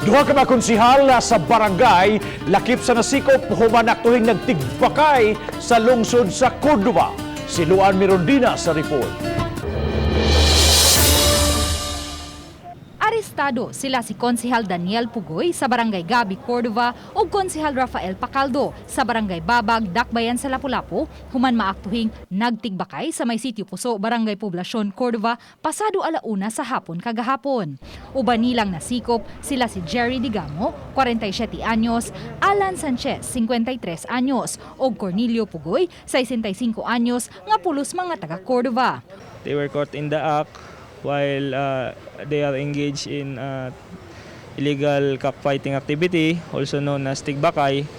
Duha ka mga konsehal sa barangay lakip sa nasikop human aktuhing nagtigbakay sa lungsod sa Cordova. Si Luan Mirondina sa report. Arestado sila si Konsehal Daniel Pugoy sa Barangay Gabi, Cordova o Konsehal Rafael Pacaldo sa Barangay Babag, Dakbayan sa Lapu-lapu human maaktuhing nagtigbakay sa may sitio Puso, Barangay Poblasyon, Cordova pasado 1:00 sa hapon kagahapon. Uban nilang nasikop sila si Jerry Digamo, 47 anyos, Alan Sanchez, 53 anyos o Cornelio Pugoy, 65 anyos nga pulos mga taga Cordova. They were caught in the act while they are engaged in illegal cockfighting activity, also known as Tigbakayan.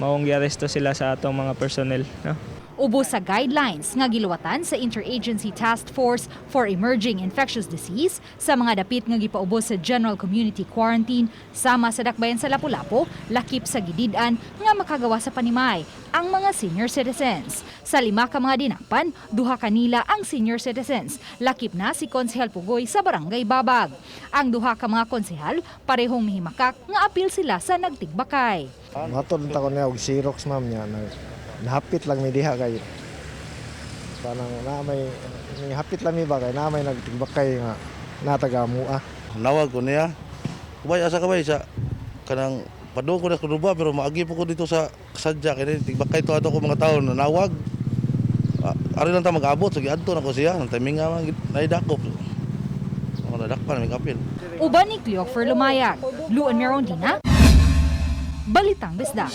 Maong giaresto sila sa atong mga personnel. No? Ubos sa guidelines nga giluwatan sa Interagency Task Force for Emerging Infectious Disease sa mga dapit nga gipaubos sa General Community Quarantine sama sa Dakbayan sa Lapu-lapu, lakip sa gididan nga makagawa sa panimay ang mga senior citizens. Sa 5 ka mga dinakpan, 2 kanila ang senior citizens. Lakip na si Konsehal Pugoy sa Barangay Babag. Ang 2 ka mga konsehal parehong mihimakak nga apil sila sa nagtigbakay. Matod ta ko niya og Xerox ma'am niya. Nahapit lang mi diha kay parang na may hapit lang mi ba kay na may nagtigbakay nga natagamuha. Nawag ko niya. Kubay asa kabay sa kanang padung ko na Cordova pero maagi po ko dito sa sadya kay tigbakay to ato ko mga taon nanawag. Ari lang ta mag-abot so giadto na ko siya nang timing nga naidakop. Ako nadakpan may Apil. Uban ni Cleofer Lumayag, Luan Mirondina, Balitang Bisdak.